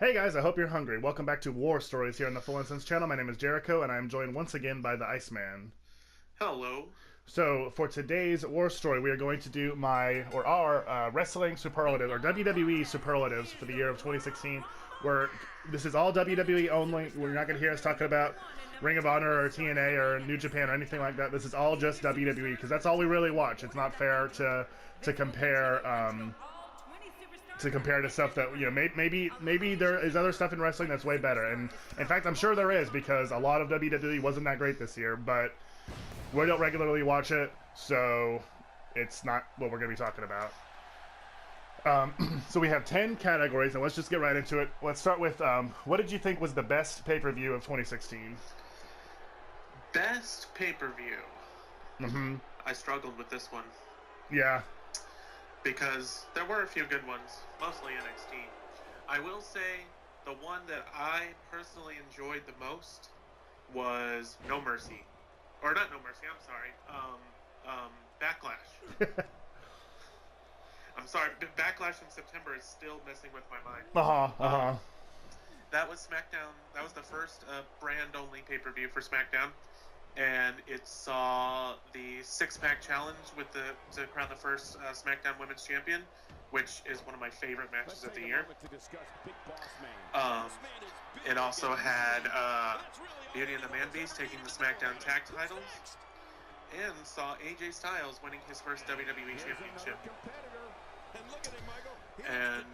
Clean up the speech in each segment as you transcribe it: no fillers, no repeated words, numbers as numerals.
Hey guys, I hope you're hungry. Welcome back to War Stories here on the Full Instance channel. My name is Jericho, and I am joined once again by the Iceman. Hello. So, for today's War Story, we are going to do our Wrestling Superlatives, or WWE Superlatives for the year of 2016, where this is all WWE only. We're not going to hear us talking about Ring of Honor or TNA or New Japan or anything like that. This is all just WWE, because that's all we really watch. It's not fair to compare... to compare to stuff that, you know, maybe there is other stuff in wrestling that's way better, and in fact I'm sure there is, because a lot of WWE wasn't that great this year, but we don't regularly watch it, so it's not what we're going to be talking about. So we have 10 categories, and let's just get right into it. Let's start with what did you think was the best pay-per-view of 2016? Best pay-per-view. I struggled with this one. Yeah. Because there were a few good ones, mostly NXT. I will say the one that I personally enjoyed the most was No Mercy. Or not No Mercy, I'm sorry. Backlash. I'm sorry, Backlash in September is still messing with my mind. That was SmackDown. That was the first brand-only pay-per-view for SmackDown. And it saw the six-pack challenge to crown the first SmackDown Women's Champion, which is one of my favorite matches of the year. It also had Beauty and the Man Beast taking the SmackDown Tag Titles, and saw AJ Styles winning his first WWE Championship. And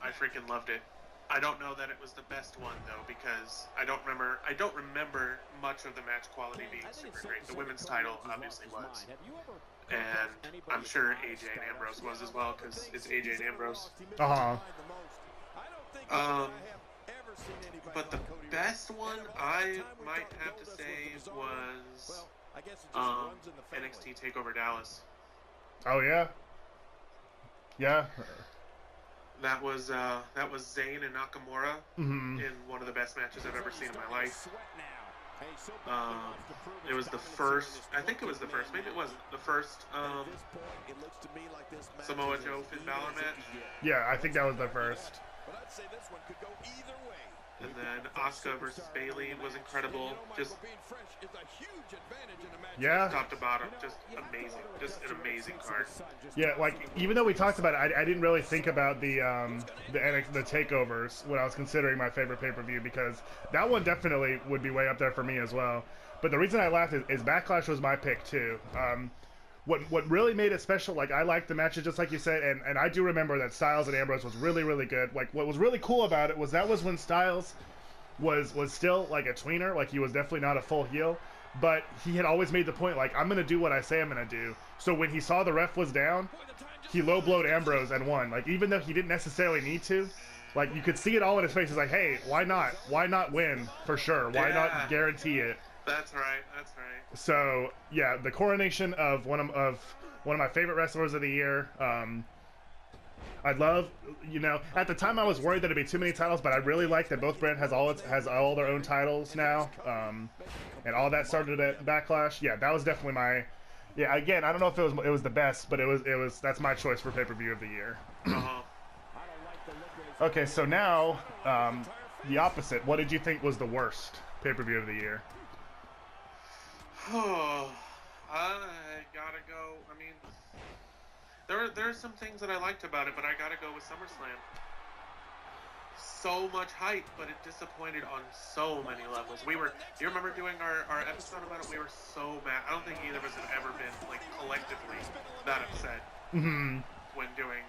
I freaking loved it. I don't know that it was the best one though, because I don't remember much of the match quality being super great. The women's title obviously was, and I'm sure AJ and Ambrose was as well, because it's AJ and Ambrose. But the best one I might have to say was NXT Takeover Dallas. Oh yeah. Yeah. That was Zayn and Nakamura in one of the best matches I've ever seen in my life. It was the first, I think it was the first, maybe it wasn't, the first Samoa Joe Finn Balor match. Yeah, I think that was the first. And then Asuka versus Bayley was incredible. Just top to bottom, just amazing. Just an amazing card. Yeah, like even though we talked about it, I didn't really think about the takeovers when I was considering my favorite pay-per-view, because that one definitely would be way up there for me as well. But the reason I laughed is Backlash was my pick too. What really made it special, like I liked the matches just like you said, and I do remember that Styles and Ambrose was really, really good. Like what was really cool about it was that was when Styles was still like a tweener, like he was definitely not a full heel, but he had always made the point, like, I'm gonna do what I say I'm gonna do. So when he saw the ref was down, he low blowed Ambrose and won. Like even though he didn't necessarily need to, like you could see it all in his face. He's like, hey, why not win for sure? Why not guarantee it? That's right. So yeah, the coronation of one of my favorite wrestlers of the year. I love, you know, at the time I was worried that it'd be too many titles, but I really like that both brand has all their own titles now, and all that started at Backlash. Yeah, that was definitely my. Yeah, again, I don't know if it was the best, but it was that's my choice for pay-per-view of the year. Okay, so now the opposite. What did you think was the worst pay-per-view of the year? Oh, I gotta go. I mean, there are some things that I liked about it, but I gotta go with SummerSlam. So much hype, but it disappointed on so many levels. Do you remember doing our episode about it? We were so mad. I don't think either of us have ever been, like, collectively that upset when doing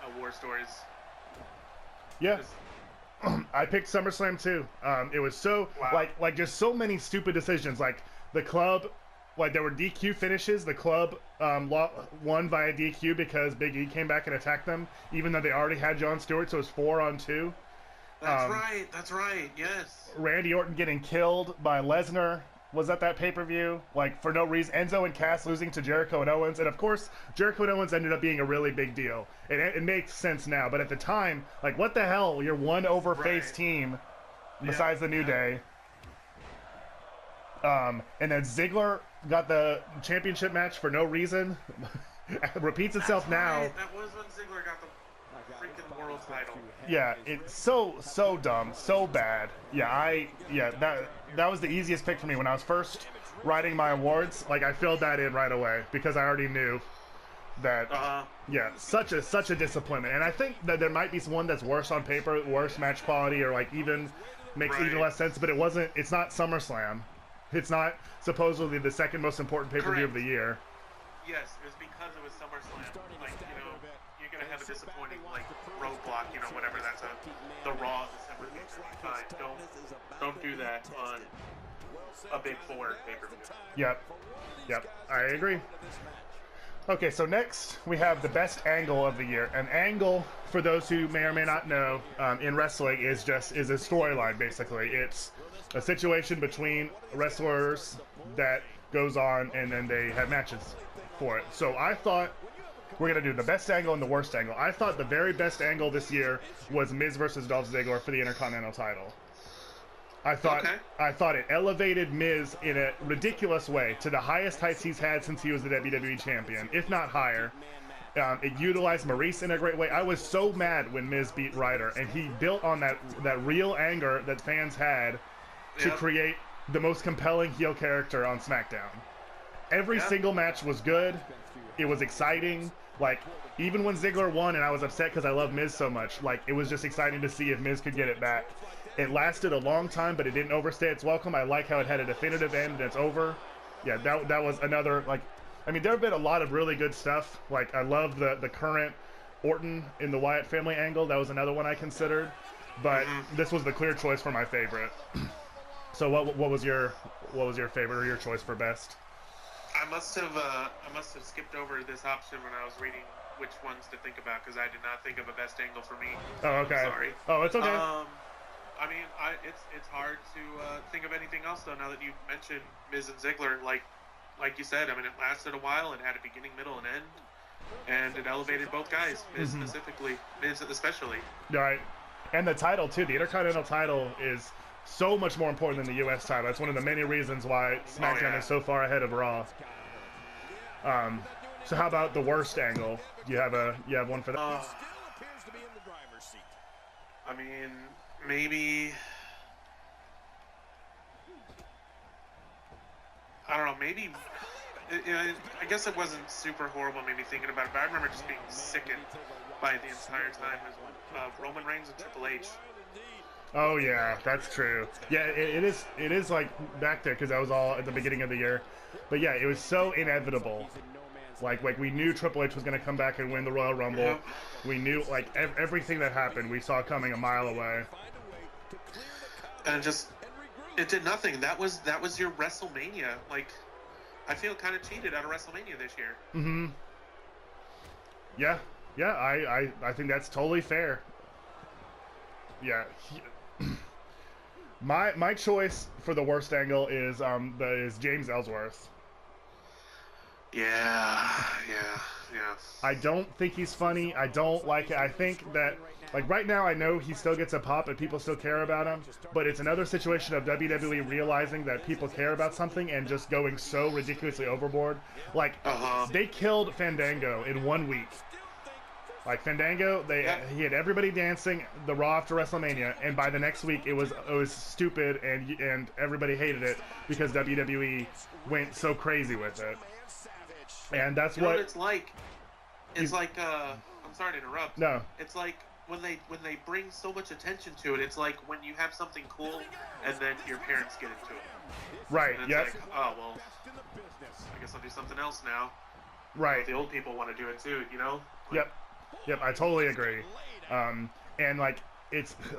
a War Stories. Yeah. I picked SummerSlam too. It was so, like just so many stupid decisions. Like the club, like there were DQ finishes. The club won via DQ because Big E came back and attacked them, even though they already had Jon Stewart, so it was 4-on-2. That's right, yes. Randy Orton getting killed by Lesnar was at that pay-per-view, like for no reason. Enzo and Cass losing to Jericho and Owens, and of course Jericho and Owens ended up being a really big deal. It makes sense now, but at the time, like what the hell? You're one over-face team besides the New Day. And then Ziggler got the championship match for no reason. Repeats itself now. That was when Ziggler got the freaking World title. Yeah, it's so dumb, so bad. That was the easiest pick for me when I was first writing my awards. Like I filled that in right away because I already knew that. Yeah, such a disappointment. And I think that there might be one that's worse on paper, worse match quality, or like even makes even less sense. But it's not SummerSlam. It's not supposedly the second most important pay-per-view of the year. Yes, it was because it was SummerSlam. Like, you're gonna have a disappointing like roadblock, whatever. That's the Raw December pay-per-view. Fine, don't do that on a Big Four pay-per-view. Yep, I agree. Okay, so next we have the best angle of the year. An angle, for those who may or may not know, in wrestling is a storyline. Basically, it's a situation between wrestlers that goes on, and then they have matches for it. So I thought we're gonna do the best angle and the worst angle. I thought the very best angle this year was Miz versus Dolph Ziggler for the Intercontinental title. I thought it elevated Miz in a ridiculous way to the highest heights he's had since he was the WWE champion, if not higher. It utilized Maurice in a great way. I was so mad when Miz beat Ryder, and he built on that real anger that fans had to create the most compelling heel character on SmackDown. Every single match was good. It was exciting. Like, even when Ziggler won and I was upset because I love Miz so much, like, it was just exciting to see if Miz could get it back. It lasted a long time, but it didn't overstay its welcome. I like how it had a definitive end and it's over. Yeah, that was another, like, I mean, there have been a lot of really good stuff. Like, I love the current Orton in the Wyatt family angle. That was another one I considered. But this was the clear choice for my favorite. So what was your favorite or your choice for best? I must have skipped over this option when I was reading which ones to think about because I did not think of a best angle for me. Oh, okay. I'm sorry. Oh, it's okay. I mean, it's hard to think of anything else though. Now that you mentioned Miz and Ziggler, like you said, I mean, it lasted a while. It had a beginning, middle, and end, and it elevated both guys. Miz specifically, Miz especially. Right, and the title too. The Intercontinental title is so much more important than the U.S. title. That's one of the many reasons why SmackDown is so far ahead of Raw. So how about the worst angle? Do you have one for that? I mean, maybe. I don't know. Maybe. I guess it wasn't super horrible. Maybe thinking about it, but I remember just being sickened by it the entire time. Was Roman Reigns and Triple H. Oh yeah, that's true. Yeah, it is like back there because that was all at the beginning of the year. But yeah, it was so inevitable. Like we knew Triple H was going to come back and win the Royal Rumble. Yeah. We knew like everything that happened we saw coming a mile away. And it did nothing. That was your WrestleMania. Like, I feel kind of cheated out of WrestleMania this year. Mm-hmm. Yeah, I think that's totally fair. Yeah. My choice for the worst angle is James Ellsworth. Yeah. I don't think he's funny. I don't like it. I think that, like, right now I know he still gets a pop and people still care about him, but it's another situation of WWE realizing that people care about something and just going so ridiculously overboard. Like, they killed Fandango in 1 week. Like, Fandango, he had everybody dancing the Raw after WrestleMania, and by the next week it was stupid and everybody hated it because WWE went so crazy with it. And that's what it's like. It's like I'm sorry to interrupt. No. It's like when they bring so much attention to it. It's like when you have something cool and then your parents get into it. Right. Yep. Like, oh well, I guess I'll do something else now. Right. The old people want to do it too, you know. Like, Yep. I totally agree. And like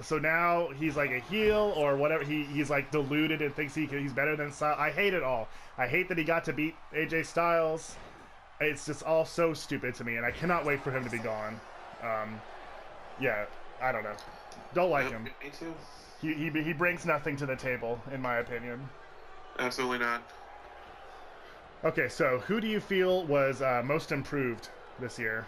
so now he's like a heel or whatever. He's like deluded and thinks he's better than Styles. I hate it all. I hate that he got to beat AJ Styles. It's just all so stupid to me, and I cannot wait for him to be gone. Yeah, I don't know. Don't like him. Me too. He brings nothing to the table, in my opinion. Absolutely not. Okay, so who do you feel was most improved this year?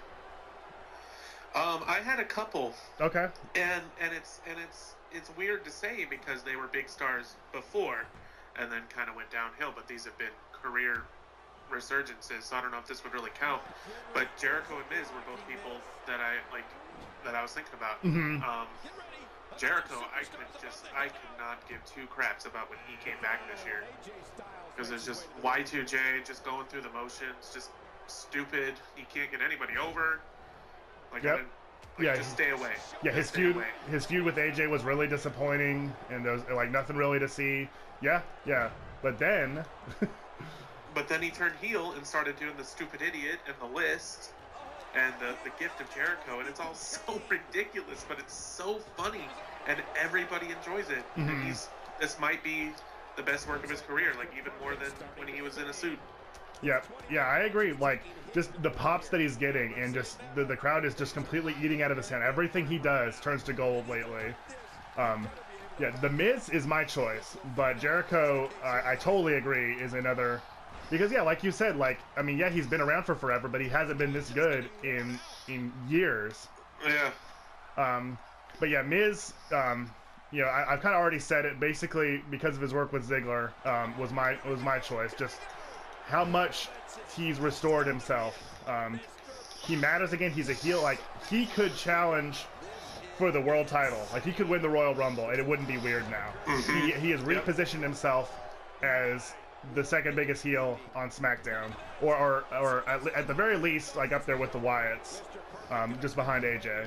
I had a couple. Okay. And it's weird to say because they were big stars before, and then kind of went downhill. But these have been career resurgences, so I don't know if this would really count. But Jericho and Miz were both people that I like that I was thinking about. Mm-hmm. Jericho, I could not give two craps about when he came back this year, because it's just Y2J just going through the motions, just stupid. He can't get anybody over. Like, yep. Just stay away. Yeah, his feud with AJ was really disappointing, and there was like nothing really to see. Yeah. But then he turned heel and started doing the stupid idiot and the list and the gift of Jericho, and it's all so ridiculous, but it's so funny, and everybody enjoys it. Mm-hmm. And this might be the best work of his career, like even more than when he was in a suit. Yeah, I agree. Like, just the pops that he's getting, and just the crowd is just completely eating out of his hand. Everything he does turns to gold lately. Yeah, The Miz is my choice, but Jericho, I totally agree, is another. Because, yeah, like you said, like, I mean, yeah, he's been around for forever, but he hasn't been this good in years. Yeah. But yeah, Miz, you know, I've kind of already said it. Basically, because of his work with Ziggler, was my choice. Just how much he's restored himself. He matters again. He's a heel. Like, he could challenge for the world title. Like, he could win the Royal Rumble, and it wouldn't be weird now. Mm-hmm. He has repositioned himself as the second biggest heel on SmackDown, or at the very least, like, up there with the Wyatts, just behind AJ.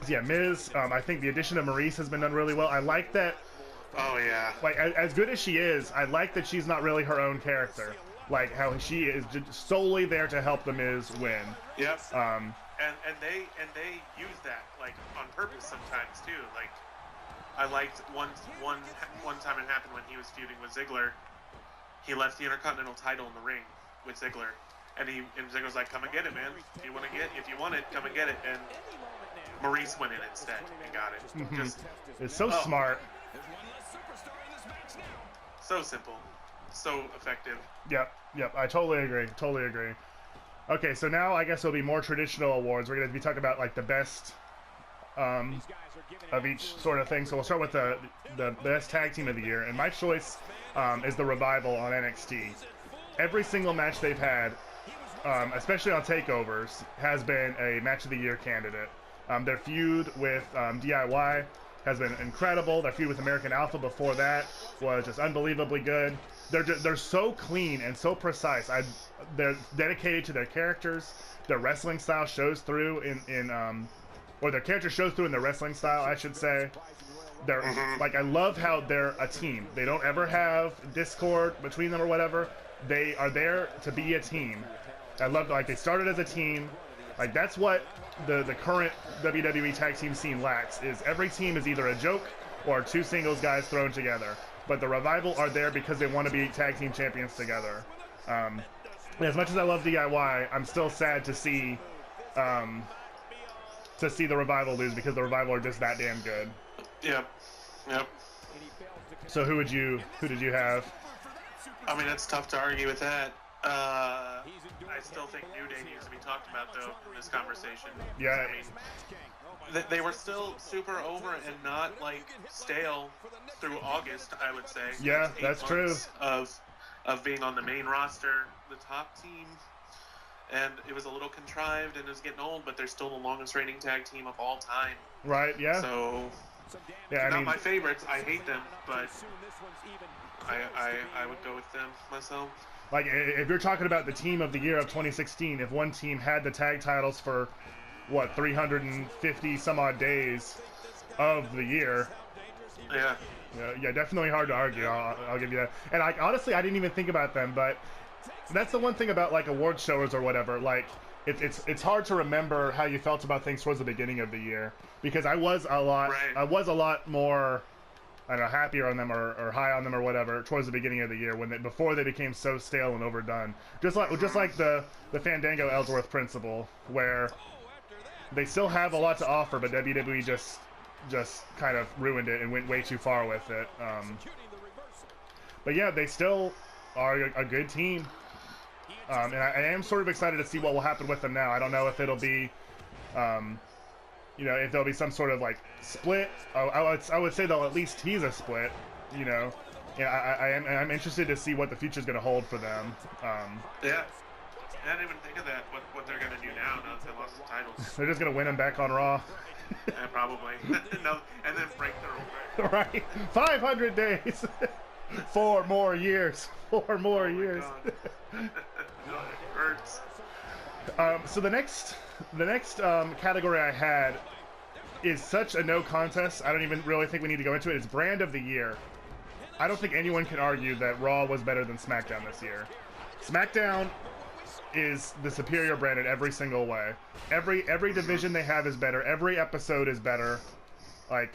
So yeah, Miz. I think the addition of Maurice has been done really well. I like that. Oh yeah. Like, as good as she is, I like that she's not really her own character. Like, how she is just solely there to help the Miz win. Yep. And they use that, like, on purpose sometimes too. Like, I liked one time it happened when he was feuding with Ziggler. He left the Intercontinental title in the ring with Ziggler, and Ziggler's like, "Come and get it, man. If you want it, come and get it." And Maurice went in instead and got it. Mm-hmm. Just it's so smart. So simple, so effective. Yep. I totally agree. Okay, so now I guess it'll be more traditional awards. We're going to be talking about, like, the best of each sort of thing. So we'll start with the best tag team of the year, and my choice is the Revival on NXT. Every single match they've had, especially on takeovers, has been a match of the year candidate. Their feud with DIY has been incredible. Their feud with American Alpha before that was just unbelievably good. They're so clean and so precise. They're dedicated to their characters. Their wrestling style shows through or their character shows through in their wrestling style, I should say. They're like, I love how they're a team. They don't ever have discord between them or whatever. They are there to be a team. I love, like, they started as a team. Like, that's what the current WWE tag team scene lacks, is every team is either a joke or two singles guys thrown together. But the Revival are there because they want to be tag team champions together. As much as I love DIY, I'm still sad to see the Revival lose, because the Revival are just that damn good. Yep. So who did you have? I mean, it's tough to argue with that. I still think New Day needs to be talked about, though, in this conversation. Yeah. I mean, they were still super over and not, like, stale through August, I would say. Yeah, that's true. Of being on the main roster, the top team. And it was a little contrived and it was getting old, but they're still the longest reigning tag team of all time. Right, yeah. So, yeah, not my favorites. I hate them, but I would go with them myself. Like, if you're talking about the team of the year of 2016, if one team had the tag titles for, 350 some odd days of the year. Yeah, definitely hard to argue. I'll give you that. And honestly, I didn't even think about them, but that's the one thing about, like, award shows or whatever. Like, it's hard to remember how you felt about things towards the beginning of the year, because I was a lot more, I don't know, happier on them or high on them or whatever towards the beginning of the year, before they became so stale and overdone. Just like the Fandango Ellsworth principle, where they still have a lot to offer, but WWE just kind of ruined it and went way too far with it. But yeah, they still are a good team. And I am sort of excited to see what will happen with them now. I don't know if it'll be, if there'll be some sort of, like, split. I would say they'll at least tease a split, Yeah, I'm interested to see what the future's going to hold for them. Yeah. I didn't even think of that, what they're going to do now that they lost the titles. They're just gonna win them back on Raw. Yeah, probably. No, and then break their own record. Right. 500 days. 4 more years. 4 more years. God. No, it hurts. So the next category I had is such a no contest. I don't even really think we need to go into it. It's brand of the year. I don't think anyone can argue that Raw was better than SmackDown this year. SmackDown is the superior brand in every single way. Every division they have is better. Every episode is better. Like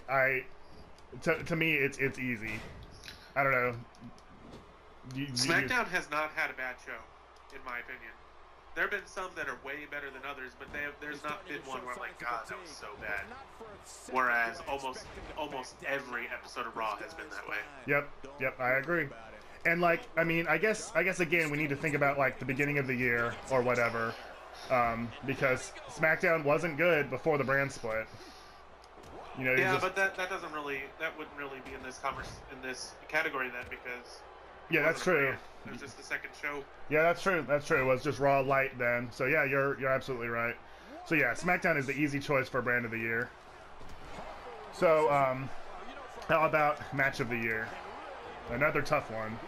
to me, it's easy. I don't know. SmackDown has not had a bad show, in my opinion. There have been some that are way better than others, but there's not been one where I'm like, God, that was so bad. Whereas almost every episode of Raw has been that way. Yep, I agree. And like, I mean, I guess again we need to think about like the beginning of the year or whatever, because SmackDown wasn't good before the brand split. You know, yeah, but that wouldn't really be in this category then, because yeah, that's true. It was just the second show. Yeah, that's true. That's true. It was just Raw Light then. So yeah, you're absolutely right. So yeah, SmackDown is the easy choice for brand of the year. So how about match of the year? Another tough one.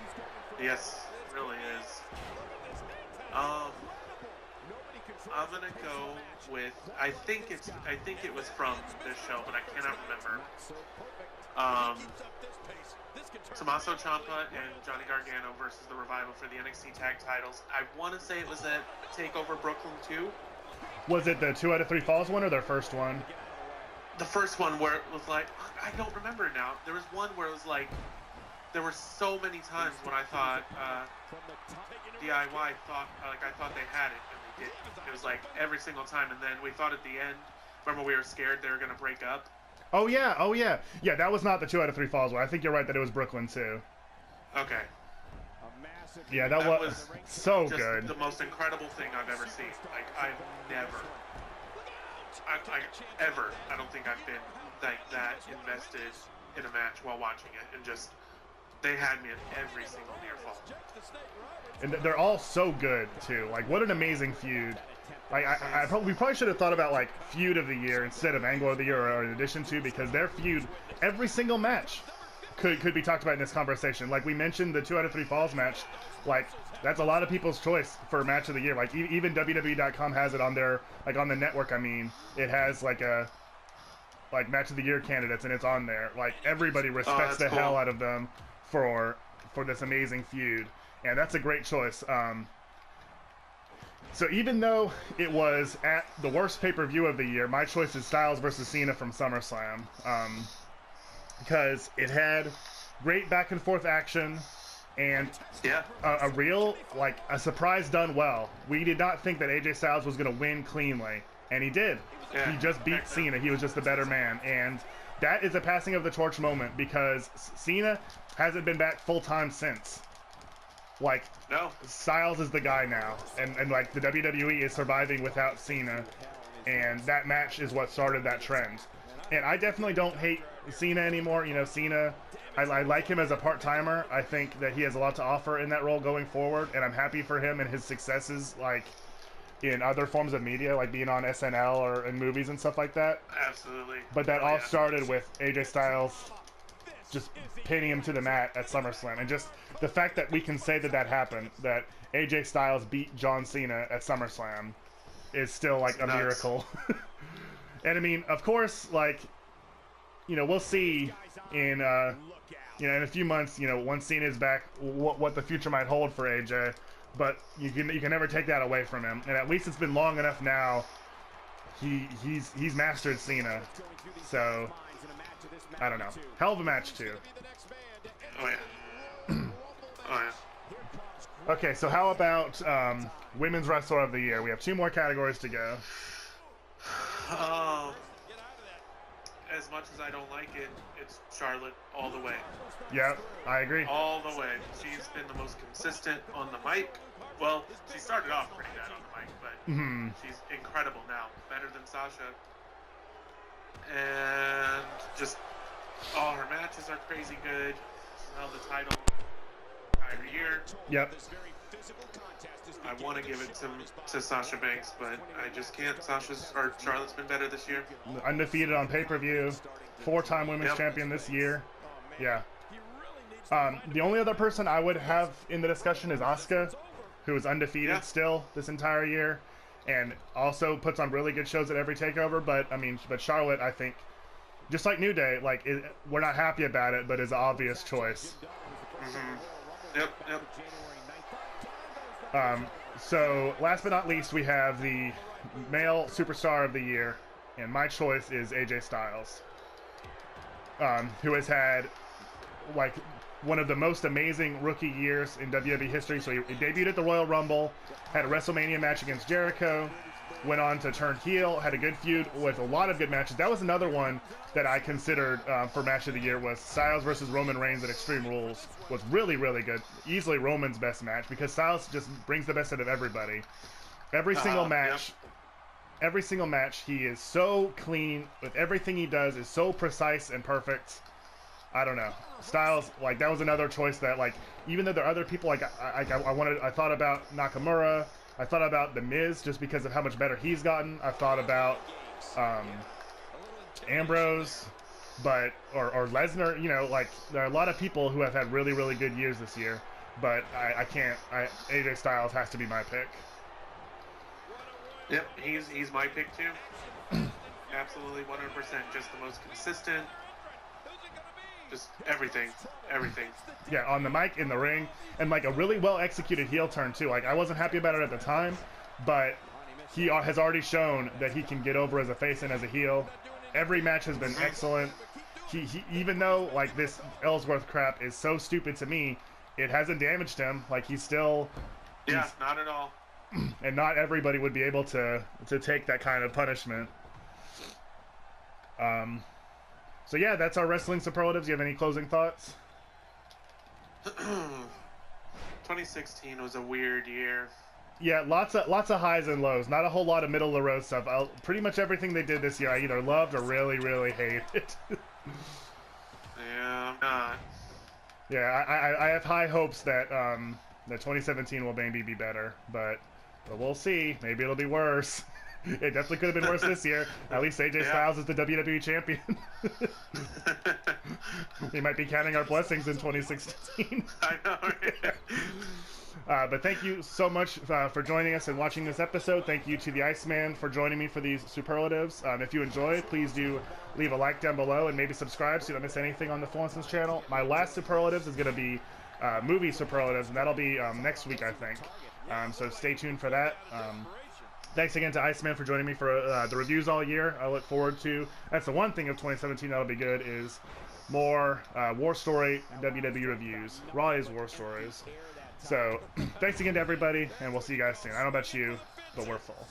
Yes, it really is. I'm gonna go with. I think it was from this show, but I cannot remember. Tommaso Ciampa and Johnny Gargano versus the Revival for the NXT Tag Titles. I want to say it was at TakeOver Brooklyn 2. Was it the 2 out of 3 falls one or their first one? The first one where it was like, I don't remember now. There was one where it was like, there were so many times when I thought DIY thought I thought they had it and they didn't. It was like every single time, and then we thought at the end, remember we were scared they were gonna break up. Oh yeah. Yeah, that was not the 2 out of 3 falls one. I think you're right that it was Brooklyn too. Okay. Yeah, that was so just good. The most incredible thing I've ever seen. Like I don't think I've been like that invested in a match while watching it, and just they had me at every single near fall. And they're all so good too. Like, what an amazing feud. Like, we probably should have thought about like feud of the year instead of angle of the year, or in addition to, because their feud, every single match could be talked about in this conversation. Like we mentioned, the 2 out of 3 falls match. Like, that's a lot of people's choice for match of the year. Like even WWE.com has it on their, like on the network. I mean, it has like a match of the year candidates, and it's on there. Like everybody respects the hell out of them for this amazing feud, and that's a great choice. So even though it was at the worst pay-per-view of the year, my choice is Styles versus Cena from SummerSlam, because it had great back and forth action and a real, like, a surprise done well. We did not think that AJ Styles was going to win cleanly, and he did. Yeah, he just beat Cena. He was just the better man, and that is a passing of the torch moment, because Cena hasn't been back full-time since. Like, no. Styles is the guy now, and like the WWE is surviving without Cena, and that match is what started that trend. And I definitely don't hate Cena anymore. You know, Cena, I like him as a part-timer. I think that he has a lot to offer in that role going forward, and I'm happy for him and his successes, like in other forms of media, like being on SNL or in movies and stuff like that. Absolutely. But that all started with AJ Styles just pinning him to the mat at SummerSlam, and just the fact that we can say that happened, that AJ Styles beat John Cena at SummerSlam, is still like a miracle. And I mean, of course, like, you know, we'll see in in a few months, you know, once Cena's back, what the future might hold for AJ. But you can never take that away from him, and at least it's been long enough now. He's mastered Cena, so I don't know. Hell of a match too. Oh yeah. Oh yeah. Okay, so how about Women's Wrestler of the Year? We have 2 more categories to go. As much as I don't like it, it's Charlotte all the way. Yep, I agree. All the way. She's been the most consistent on the mic. Well, she started off pretty bad on the mic, but she's incredible now. Better than Sasha. And just all her matches are crazy good. She's held the title entire year. Yep. I want to give it to Sasha Banks, but I just can't. Charlotte's been better this year. Undefeated on pay-per-view, 4-time women's champion this year. Yeah. The only other person I would have in the discussion is Asuka, who is undefeated still this entire year, and also puts on really good shows at every takeover. But I mean, Charlotte, I think, just like New Day, like we're not happy about it, but is an obvious choice. Mm-hmm. Yep. So last but not least, we have the male superstar of the year, and my choice is AJ Styles, who has had like one of the most amazing rookie years in WWE history. So he debuted at the Royal Rumble, had a WrestleMania match against Jericho, went on to turn heel, had a good feud with a lot of good matches. That was another one that I considered for match of the year, was Styles versus Roman Reigns at Extreme Rules. Was really, really good. Easily Roman's best match, because Styles just brings the best out of everybody. Every single match, he is so clean with everything he does, is so precise and perfect. I don't know. Styles, like, that was another choice that, like, even though there are other people, like, I thought about Nakamura, I thought about The Miz just because of how much better he's gotten. I thought about Ambrose, or Lesnar. You know, like, there are a lot of people who have had really, really good years this year, but I can't. AJ Styles has to be my pick. Yep, he's my pick too. Absolutely, 100%. Just the most consistent. Just everything. Yeah, on the mic, in the ring, and like a really well executed heel turn too. Like, I wasn't happy about it at the time, but he has already shown that he can get over as a face and as a heel. Every match has been excellent. He even though like this Ellsworth crap is so stupid to me, it hasn't damaged him. Like, he's not at all. And not everybody would be able to take that kind of punishment. So yeah, that's our wrestling superlatives. Do you have any closing thoughts? 2016 was a weird year. Yeah, lots of highs and lows. Not a whole lot of middle of the road stuff. Pretty much everything they did this year, I either loved or really, really hated. Yeah, I'm not. Yeah, I have high hopes that 2017 will maybe be better, but we'll see. Maybe it'll be worse. It definitely could have been worse this year. At least AJ Styles is the WWE champion. We might be counting our blessings in 2016. I know. But thank you so much for joining us and watching this episode. Thank you to the Iceman for joining me for these superlatives. If you enjoyed, please do leave a like down below and maybe subscribe so you don't miss anything on the Fullinson's channel. My last superlatives is going to be movie superlatives, and that'll be next week, I think. So stay tuned for that. Thanks again to Iceman for joining me for the reviews all year. I look forward to, that's the one thing of 2017 that'll be good, is more War Story WWE reviews. Raw is War Stories. So thanks again to everybody, and we'll see you guys soon. I don't know about you, but we're full.